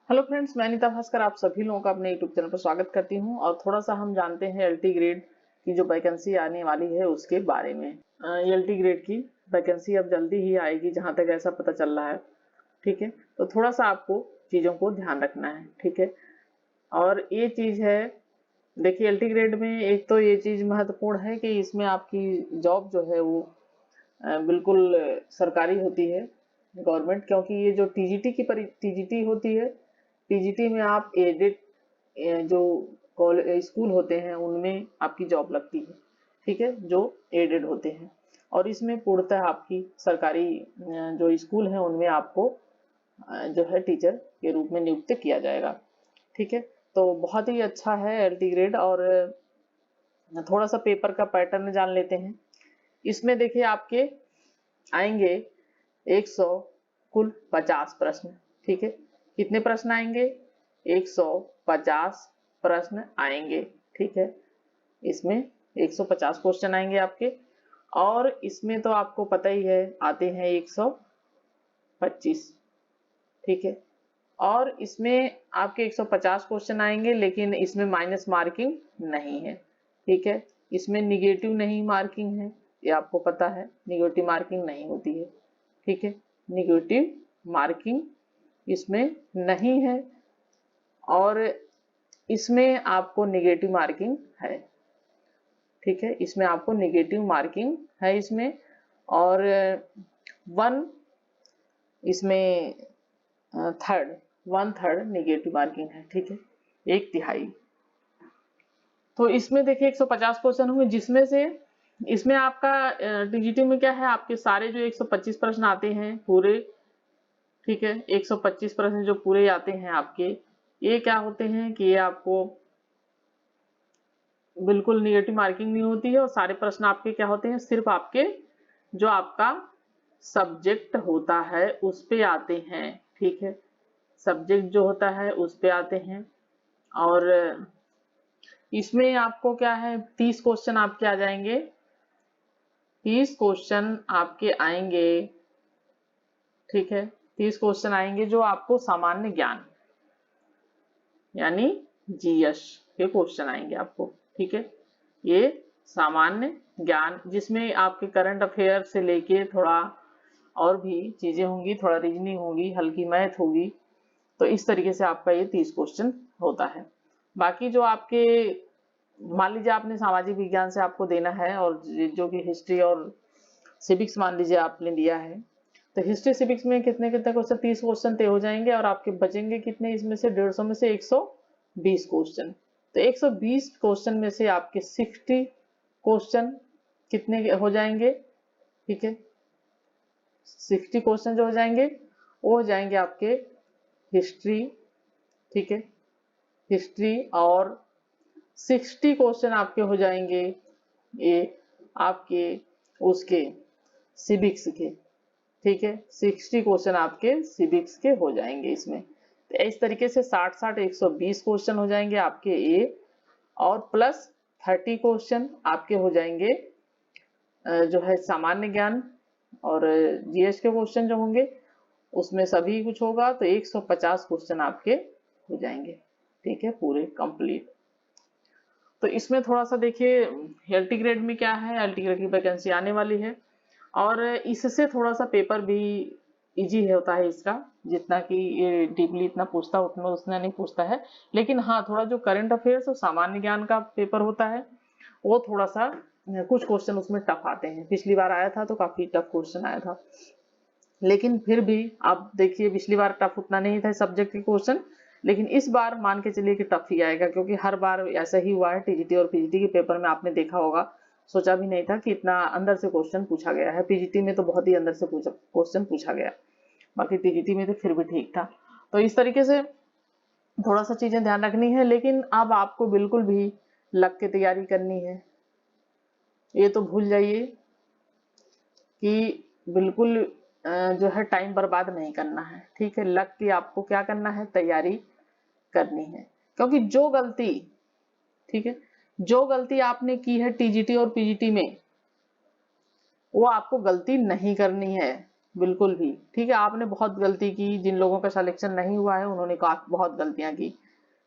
Hello friends, मैं अनीता भास्कर आप सभी लोगों का अपने यूट्यूब चैनल पर स्वागत करती हूं और थोड़ा सा हम जानते हैं एलटी ग्रेड की जो वैकेंसी आने वाली है उसके बारे में। एलटी ग्रेड की वैकेंसी अब जल्दी ही आएगी जहां तक ऐसा पता चल रहा है। ठीक है, तो थोड़ा सा आपको चीज़ों को ध्यान रखना है। ठीक है, और ये चीज़ है, देखिए एलटी ग्रेड में एक तो ये चीज़ महत्वपूर्ण है कि इसमें आपकी जॉब जो है वो बिल्कुल सरकारी होती है, गवर्नमेंट। क्योंकि ये जो टीजीटी होती है, टीजीटी में आप एडेड जो स्कूल होते हैं उनमें आपकी जॉब लगती है। ठीक है, जो एडेड होते हैं, और इसमें पूर्णतः आपकी सरकारी जो स्कूल है उनमें आपको जो है टीचर के रूप में नियुक्त किया जाएगा। ठीक है, तो बहुत ही अच्छा है एलटी ग्रेड। और थोड़ा सा पेपर का पैटर्न जान लेते हैं। इसमें देखिए आपके आएंगे 100 कुल 50 प्रश्न। ठीक है, कितने प्रश्न आएंगे? 150 प्रश्न आएंगे। ठीक है, इसमें 150 क्वेश्चन आएंगे आपके, और इसमें तो आपको पता ही है आते हैं 125। ठीक है, और इसमें आपके 150 क्वेश्चन आएंगे, लेकिन इसमें माइनस मार्किंग नहीं है। ठीक है, इसमें निगेटिव नहीं मार्किंग है, ये आपको पता है, निगेटिव मार्किंग नहीं होती है। ठीक है, निगेटिव मार्किंग इसमें नहीं है, और इसमें आपको निगेटिव मार्किंग है। ठीक है, इसमें आपको निगेटिव मार्किंग है इसमें, और 1 इसमें थर्ड 1/3 निगेटिव मार्किंग है। ठीक है, 1/3। तो इसमें देखिए 150 क्वेश्चन होंगे, जिसमें से इसमें आपका टीजीटी में क्या है, आपके सारे जो 125 प्रश्न आते हैं पूरे। ठीक है, 125 प्रश्न जो पूरे आते हैं आपके, ये क्या होते हैं कि ये आपको बिल्कुल निगेटिव मार्किंग नहीं होती है, और सारे प्रश्न आपके क्या होते हैं, सिर्फ आपके जो आपका सब्जेक्ट होता है उस पे आते हैं। ठीक है, सब्जेक्ट जो होता है उस पे आते हैं, और इसमें आपको क्या है, 30 क्वेश्चन आपके आ जाएंगे। 30 क्वेश्चन आपके आएंगे। ठीक है, 30 क्वेश्चन आएंगे जो आपको सामान्य ज्ञान यानी जीएस के क्वेश्चन आएंगे आपको। ठीक है, ये सामान्य ज्ञान, जिसमें आपके करंट अफेयर से लेके थोड़ा और भी चीजें होंगी, थोड़ा रीजनिंग होगी, हल्की मैथ होगी। तो इस तरीके से आपका ये 30 क्वेश्चन होता है। बाकी जो आपके, मान लीजिए आपने सामाजिक विज्ञान से आपको देना है, और जो कि हिस्ट्री और सिविक्स मान लीजिए आपने दिया है, तो हिस्ट्री सिविक्स में कितने कितने क्वेश्चन, 30 क्वेश्चन तय हो जाएंगे, और आपके बचेंगे कितने इसमें से, 150 में से 120 क्वेश्चन। तो 120 क्वेश्चन में से आपके 60 क्वेश्चन कितने हो जाएंगे? ठीक है, 60 क्वेश्चन जो हो जाएंगे वो हो जाएंगे आपके हिस्ट्री। ठीक है, हिस्ट्री, और 60 क्वेश्चन आपके हो जाएंगे ये आपके उसके सिविक्स के। ठीक है, 60 क्वेश्चन आपके सिविक्स के हो जाएंगे इसमें। तो इस तरीके से 60 120 क्वेश्चन हो जाएंगे आपके ये, और प्लस 30 क्वेश्चन आपके हो जाएंगे जो है सामान्य ज्ञान और जीएस के क्वेश्चन जो होंगे उसमें सभी कुछ होगा, तो 150 क्वेश्चन आपके हो जाएंगे। ठीक है, पूरे कंप्लीट। तो इसमें थोड़ा सा देखिए एलटी ग्रेड में क्या है, एलटी ग्रेड की वैकेंसी आने वाली है, और इससे थोड़ा सा पेपर भी इजी होता है इसका, जितना कि ये डीपली इतना पूछता है उतना नहीं पूछता है। लेकिन हाँ, थोड़ा जो करंट अफेयर्स और सामान्य ज्ञान का पेपर होता है वो थोड़ा सा कुछ क्वेश्चन उसमें टफ आते हैं। पिछली बार आया था तो काफी टफ क्वेश्चन आया था, लेकिन फिर भी आप देखिए पिछली बार टफ उतना नहीं था सब्जेक्ट के क्वेश्चन, लेकिन इस बार मान के चलिए कि टफ ही आएगा, क्योंकि हर बार ऐसा ही हुआ है टीजीटी और पीजीटी के पेपर में। आपने देखा होगा, सोचा भी नहीं था कि इतना अंदर से क्वेश्चन पूछा गया है। पीजीटी में तो बहुत ही अंदर से क्वेश्चन पूछा गया, बाकी टीजीटी में तो फिर भी ठीक था। तो इस तरीके से थोड़ा सा चीजें ध्यान रखनी है, लेकिन अब आपको बिल्कुल भी लग के तैयारी करनी है। ये तो भूल जाइए कि बिल्कुल जो है टाइम बर्बाद नहीं करना है। ठीक है, लग के आपको क्या करना है, तैयारी करनी है। क्योंकि जो गलती, ठीक है, जो गलती आपने की है टीजीटी और पीजीटी में, वो आपको गलती नहीं करनी है। बिल्कुल भी। ठीक है, आपने बहुत गलती की, जिन लोगों का सिलेक्शन नहीं हुआ है उन्होंने बहुत गलतियां की।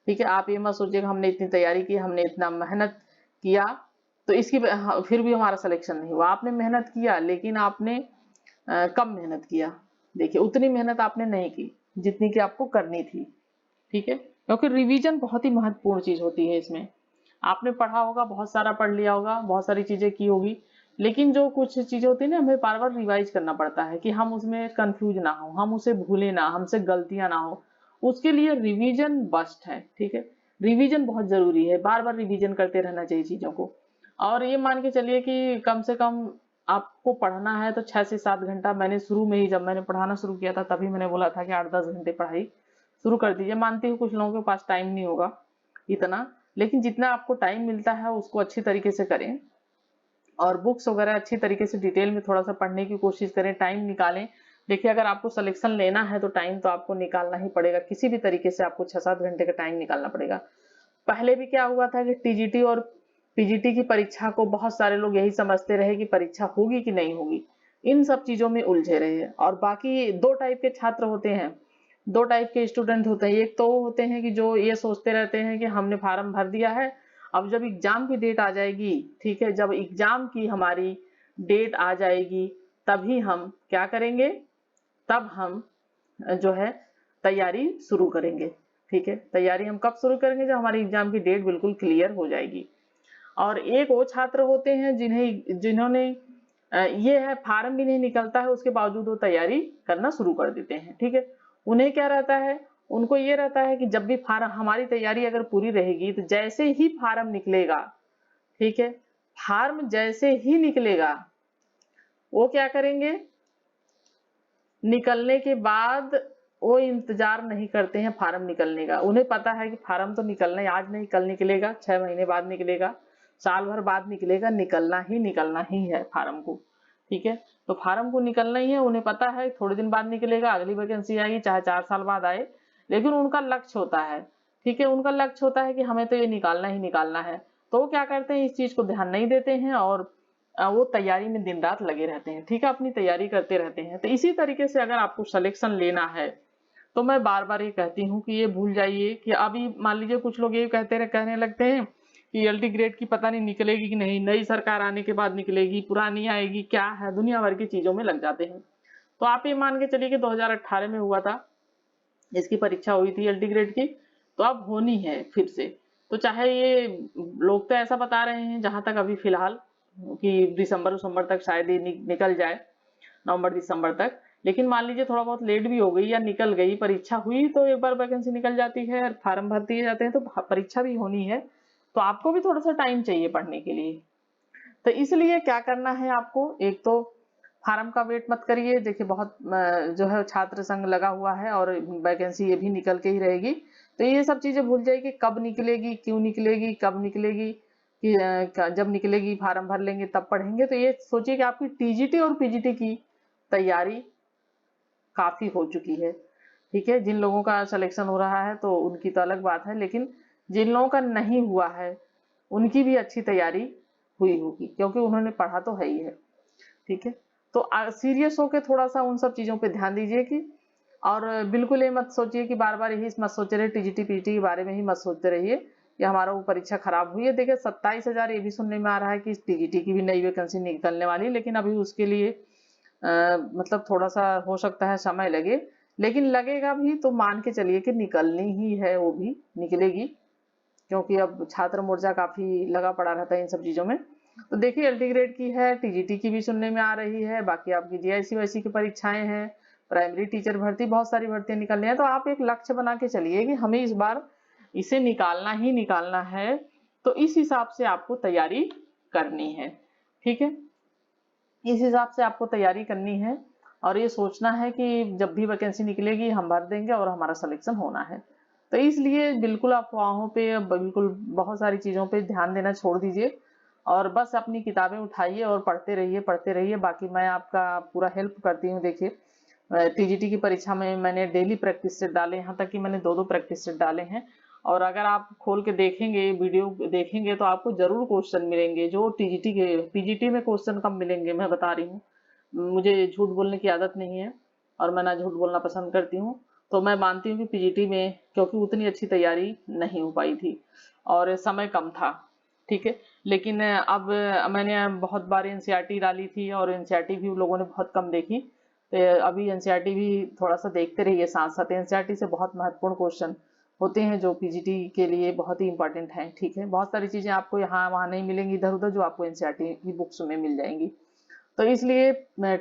ठीक है, आप ये मत सोचिए कि हमने इतनी तैयारी की, हमने इतना मेहनत किया तो इसकी फिर भी हमारा सिलेक्शन नहीं हुआ। आपने मेहनत किया लेकिन आपने कम मेहनत किया। देखिए उतनी मेहनत आपने नहीं की जितनी कि आपको करनी थी। ठीक है, क्योंकि रिवीजन बहुत ही महत्वपूर्ण चीज होती है इसमें। आपने पढ़ा होगा, बहुत सारा पढ़ लिया होगा, बहुत सारी चीजें की होगी, लेकिन जो कुछ चीजें होती है ना, हमें बार बार रिवाइज करना पड़ता है कि हम उसमें कंफ्यूज ना हो, हम उसे भूले ना, हमसे गलतियां ना हो। उसके लिए रिवीजन मस्ट है। ठीक है, रिवीजन बहुत जरूरी है, बार बार रिवीजन करते रहना चाहिए चीजों को। और ये मान के चलिए कि कम से कम आपको पढ़ना है तो 6 से 7 घंटा। मैंने शुरू में ही जब मैंने पढ़ाना शुरू किया था तभी मैंने बोला था कि 8-10 घंटे पढ़ाई शुरू कर दीजिए। मानती हूँ कुछ लोगों के पास टाइम नहीं होगा इतना, लेकिन जितना आपको टाइम मिलता है उसको अच्छी तरीके से करें और बुक्स वगैरह अच्छी तरीके से डिटेल में थोड़ा सा पढ़ने की कोशिश करें, टाइम निकालें। देखिए अगर आपको सिलेक्शन लेना है तो टाइम तो आपको निकालना ही पड़ेगा, किसी भी तरीके से आपको 6-7 घंटे का टाइम निकालना पड़ेगा। पहले भी क्या हुआ था कि टीजीटी और पीजीटी की परीक्षा को बहुत सारे लोग यही समझते रहे कि परीक्षा होगी कि नहीं होगी, इन सब चीजों में उलझे रहे। और बाकी दो टाइप के छात्र होते हैं, दो टाइप के स्टूडेंट होते हैं। एक तो वो होते हैं कि जो ये सोचते रहते हैं कि हमने फार्म भर दिया है, अब जब एग्जाम की डेट आ जाएगी, ठीक है, जब एग्जाम की हमारी डेट आ जाएगी तभी हम क्या करेंगे, तब हम जो है तैयारी शुरू करेंगे। ठीक है, तैयारी हम कब शुरू करेंगे, जब हमारी एग्जाम की डेट बिल्कुल क्लियर हो जाएगी। और एक वो छात्र होते हैं जिन्होंने ये है फार्म भी नहीं निकलता है उसके बावजूद वो तैयारी करना शुरू कर देते हैं। ठीक है, उन्हें क्या रहता है, उनको ये रहता है कि जब भी फार्म, हमारी तैयारी अगर पूरी रहेगी तो जैसे ही फार्म निकलेगा, ठीक है, फार्म जैसे ही निकलेगा वो क्या करेंगे, निकलने के बाद वो इंतजार नहीं करते हैं फार्म निकलने का। उन्हें पता है कि फार्म तो निकलना है, आज नहीं कल निकलेगा, 6 महीने बाद निकलेगा, साल भर बाद निकलेगा, निकलना ही है फार्म को। ठीक है, तो फार्म को निकलना ही है, उन्हें पता है थोड़े दिन बाद निकलेगा, अगली वैकेंसी आएगी, चाहे 4 साल बाद आए, लेकिन उनका लक्ष्य होता है। ठीक है, उनका लक्ष्य होता है कि हमें तो ये निकालना ही निकालना है। तो वो क्या करते हैं, इस चीज को ध्यान नहीं देते हैं और वो तैयारी में दिन रात लगे रहते हैं। ठीक है, अपनी तैयारी करते रहते हैं। तो इसी तरीके से अगर आपको सिलेक्शन लेना है तो मैं बार बार ये कहती हूँ कि ये भूल जाइए कि अभी मान लीजिए कुछ लोग ये कहने लगते हैं कि एलटी ग्रेड की पता नहीं निकलेगी कि नहीं, नई सरकार आने के बाद निकलेगी, पुरानी आएगी, क्या है, दुनिया भर की चीजों में लग जाते हैं। तो आप ये मान के चलिए कि 2018 में हुआ था, इसकी परीक्षा हुई थी एलटी ग्रेड की, तो अब होनी है फिर से। तो चाहे ये लोग तो ऐसा बता रहे हैं जहां तक अभी फिलहाल कि दिसंबर तक शायद ये निकल जाए, नवंबर दिसंबर तक। लेकिन मान लीजिए थोड़ा बहुत लेट भी हो गई या निकल गई, परीक्षा हुई तो एक बार वैकेंसी निकल जाती है, फार्म भर दिए जाते हैं, तो परीक्षा भी होनी है, तो आपको भी थोड़ा सा टाइम चाहिए पढ़ने के लिए। तो इसलिए क्या करना है आपको, एक तो फार्म का वेट मत करिए। देखिए बहुत जो है छात्र संघ लगा हुआ है और वैकेंसी ये भी निकल के ही रहेगी। तो ये सब चीजें भूल जाइए कि कब निकलेगी, क्यों निकलेगी, कब निकलेगी, कि जब निकलेगी फार्म भर लेंगे तब पढ़ेंगे। तो ये सोचिए कि आपकी टीजीटी और पीजीटी की तैयारी काफी हो चुकी है। ठीक है, जिन लोगों का सिलेक्शन हो रहा है तो उनकी तो अलग बात है, लेकिन जिन लोगों का नहीं हुआ है उनकी भी अच्छी तैयारी हुई होगी, क्योंकि उन्होंने पढ़ा तो है ही है। ठीक है, तो सीरियस होकर थोड़ा सा उन सब चीजों पे ध्यान दीजिए कि, और बिल्कुल ये मत सोचिए कि बार बार यही मत सोचते रहिए टीजीटी पीटी के बारे में ही मत सोचते रहिए कि हमारा वो परीक्षा खराब हुई है। देखिए 27,000 ये भी सुनने में आ रहा है कि टीजीटी की भी नई वैकेंसी निकलने वाली है, लेकिन अभी उसके लिए मतलब थोड़ा सा हो सकता है समय लगे, लेकिन लगेगा भी तो मान के चलिए कि निकलनी ही है, वो भी निकलेगी, क्योंकि अब छात्र मोर्चा काफी लगा पड़ा रहता है इन सब चीजों में। तो देखिए एलटी ग्रेड की है, टीजीटी की भी सुनने में आ रही है, बाकी आपकी जीआईसी वाईसी की परीक्षाएं हैं, प्राइमरी टीचर भर्ती, बहुत सारी भर्तियां निकलनी है। तो आप एक लक्ष्य बना के चलिए कि हमें इस बार इसे निकालना ही निकालना है, तो इस हिसाब से आपको तैयारी करनी है। ठीक है, इस हिसाब से आपको तैयारी करनी है और ये सोचना है कि जब भी वैकेंसी निकलेगी हम भर देंगे और हमारा सिलेक्शन होना है। तो इसलिए बिल्कुल अफवाहों पे, बिल्कुल बहुत सारी चीजों पे ध्यान देना छोड़ दीजिए और बस अपनी किताबें उठाइए और पढ़ते रहिए। बाकी मैं आपका पूरा हेल्प करती हूँ। देखिए टीजीटी की परीक्षा में मैंने डेली प्रैक्टिस सेट डाले, यहाँ तक कि मैंने 2-2 प्रैक्टिस सेट डाले हैं। और अगर आप खोल के देखेंगे, वीडियो देखेंगे, तो आपको जरूर क्वेश्चन मिलेंगे जो टीजीटी के, पीजीटी में क्वेश्चन कम मिलेंगे, मैं बता रही हूँ। मुझे झूठ बोलने की आदत नहीं है और मैं ना झूठ बोलना पसंद करती हूँ। तो मैं मानती हूँ कि पीजीटी में क्योंकि उतनी अच्छी तैयारी नहीं हो पाई थी और समय कम था, ठीक है। लेकिन अब मैंने बहुत बार एनसीईआरटी डाली थी और एनसीईआरटी भी लोगों ने बहुत कम देखी। तो अभी एनसीईआरटी भी थोड़ा सा देखते रहिए साथ साथ। एनसीईआरटी से बहुत महत्वपूर्ण क्वेश्चन होते हैं जो पीजीटी के लिए बहुत ही इंपॉर्टेंट हैं, ठीक है। बहुत सारी चीजें आपको यहाँ वहाँ नहीं मिलेंगी इधर उधर, जो आपको एनसीईआरटी की बुक्स में मिल जाएंगी। तो इसलिए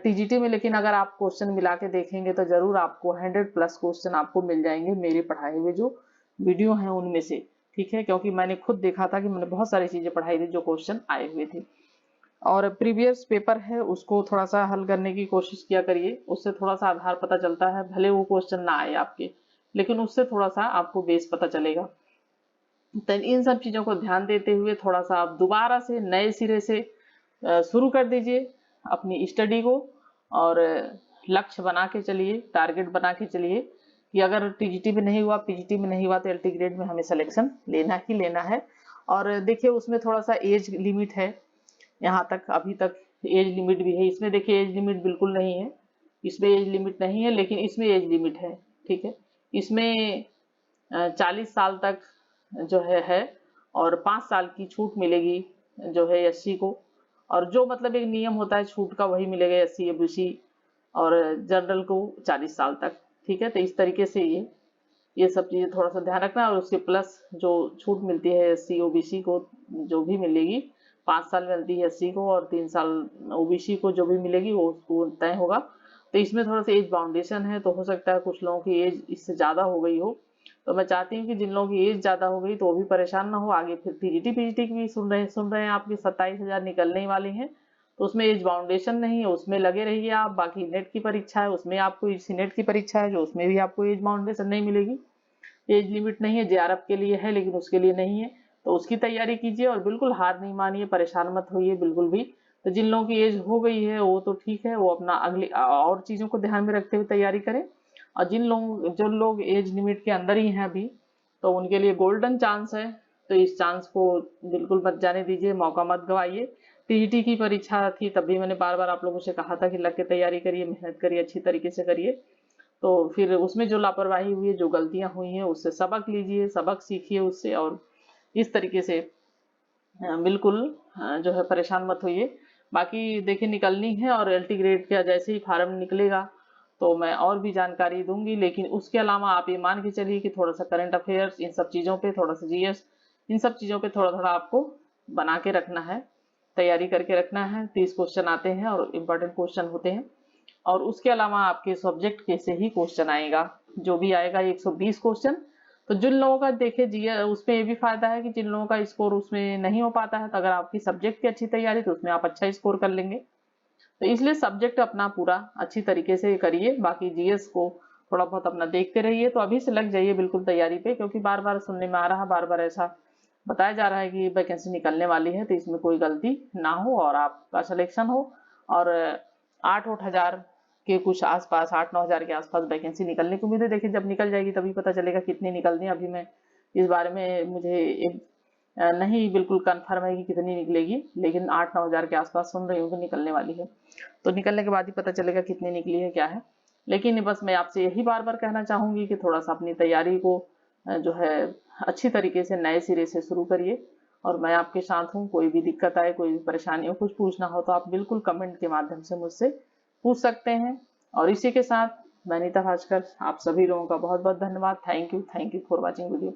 टीजीटी में लेकिन अगर आप क्वेश्चन मिला के देखेंगे तो जरूर आपको 100+ क्वेश्चन आपको मिल जाएंगे मेरे पढ़ाए हुए जो वीडियो हैं उनमें से, ठीक है। क्योंकि मैंने खुद देखा था कि मैंने बहुत सारी चीजें पढ़ाई थी जो क्वेश्चन आए हुए थे। और प्रीवियस पेपर है उसको थोड़ा सा हल करने की कोशिश किया करिए, उससे थोड़ा सा आधार पता चलता है। भले वो क्वेश्चन ना आए आपके, लेकिन उससे थोड़ा सा आपको बेस पता चलेगा। तो इन सब चीजों को ध्यान देते हुए थोड़ा सा आप दोबारा से नए सिरे से शुरू कर दीजिए अपनी स्टडी को। और लक्ष्य बना के चलिए, टारगेट बना के चलिए कि अगर टीजीटी में नहीं हुआ, पीजीटी में नहीं हुआ, तो एलटी ग्रेड में हमें सिलेक्शन लेना ही लेना है। और देखिए उसमें थोड़ा सा एज लिमिट है, यहाँ तक अभी तक एज लिमिट भी है। इसमें देखिए एज लिमिट बिल्कुल नहीं है, इसमें एज लिमिट नहीं है, लेकिन इसमें एज लिमिट है, ठीक है। इसमें 40 साल तक जो है और 5 साल की छूट मिलेगी जो है एससी को। और जो मतलब एक नियम होता है छूट का वही मिलेगा एससी ओबीसी और जनरल को 40 साल तक, ठीक है। तो इस तरीके से ये सब चीजें थोड़ा सा ध्यान रखना। और उसके प्लस जो छूट मिलती है एससी ओबीसी को जो भी मिलेगी, 5 साल मिलती है एससी को और 3 साल ओबीसी को जो भी मिलेगी वो उसको तय होगा। तो इसमें थोड़ा सा एज बाउंडेशन है, तो हो सकता है कुछ लोगों की एज इससे ज्यादा हो गई हो। तो मैं चाहती हूँ कि जिन लोगों की एज ज्यादा हो गई तो वो भी परेशान ना हो। आगे फिर टीजीटी पीजीटी की भी सुन रहे हैं आपकी 27,000 निकलने ही वाली हैं, तो उसमें एज बाउंडेशन नहीं है, उसमें लगे रहिए आप। बाकी नेट की परीक्षा है, उसमें आपको इसी नेट की परीक्षा है जो उसमें भी आपको एज बाउंडेशन नहीं मिलेगी, एज लिमिट नहीं है। जेआरएफ के लिए है लेकिन उसके लिए नहीं है, तो उसकी तैयारी कीजिए और बिल्कुल हार नहीं मानिए, परेशान मत होइए बिल्कुल भी। तो जिन लोगों की एज हो गई है वो तो ठीक है, वो अपना अगली और चीजों को ध्यान में रखते हुए तैयारी करें। और जो लोग एज लिमिट के अंदर ही हैं अभी, तो उनके लिए गोल्डन चांस है। तो इस चांस को बिल्कुल मत जाने दीजिए, मौका मत गवाइए। टीईटी की परीक्षा थी तब भी मैंने बार बार आप लोगों से कहा था कि लग के तैयारी करिए, मेहनत करिए, अच्छी तरीके से करिए। तो फिर उसमें जो लापरवाही हुई है, जो गलतियां हुई हैं, उससे सबक लीजिए, सबक सीखिए उससे। और इस तरीके से बिल्कुल जो है परेशान मत होइए। बाकी देखिए निकलनी है और एलटी ग्रेड का जैसे ही फार्म निकलेगा तो मैं और भी जानकारी दूंगी। लेकिन उसके अलावा आप ये मान के चलिए कि थोड़ा सा करंट अफेयर्स, इन सब चीज़ों पे थोड़ा सा जीएस, इन सब चीज़ों पे थोड़ा थोड़ा आपको बना के रखना है, तैयारी करके रखना है। 30 क्वेश्चन आते हैं और इम्पोर्टेंट क्वेश्चन होते हैं। और उसके अलावा आपके सब्जेक्ट के से ही क्वेश्चन आएगा, जो भी आएगा 120 क्वेश्चन। तो जिन लोगों का देखिए जीएस उसमें ये भी फायदा है कि जिन लोगों का स्कोर उसमें नहीं हो पाता है, तो अगर आपकी सब्जेक्ट की अच्छी तैयारी तो उसमें आप अच्छा स्कोर कर लेंगे। तो इसलिए सब्जेक्ट अपना पूरा अच्छी तरीके से करिए, बाकी जीएस को थोड़ा बहुत अपना देखते रहिए। तो अभी से लग जाइए बिल्कुल तैयारी पे, क्योंकि बार बार सुनने में आ रहा है, बार बार ऐसा बताया जा रहा है कि वैकेंसी निकलने वाली है, तो इसमें कोई गलती ना हो और आपका सिलेक्शन हो। और 8-8 हजार के कुछ आसपास, 8-9 हजार के आसपास वैकेंसी निकलने की उम्मीद है। देखिए जब निकल जाएगी तभी पता चलेगा कितनी निकलनी है। अभी मैं इस बारे में मुझे नहीं बिल्कुल कंफर्म है कि कितनी निकलेगी, लेकिन 8-9 हजार के आसपास सुन रही हूँ कि निकलने वाली है। तो निकलने के बाद ही पता चलेगा कितनी निकली है क्या है। लेकिन बस मैं आपसे यही बार बार कहना चाहूंगी कि थोड़ा सा अपनी तैयारी को जो है अच्छी तरीके से नए सिरे से शुरू करिए। और मैं आपके साथ हूँ, कोई भी दिक्कत आए, कोई भी परेशानी हो, कुछ पूछना हो तो आप बिल्कुल कमेंट के माध्यम से मुझसे पूछ सकते हैं। और इसी के साथ मैं नीता भास्कर, आप सभी लोगों का बहुत बहुत धन्यवाद। Thank you for watching video.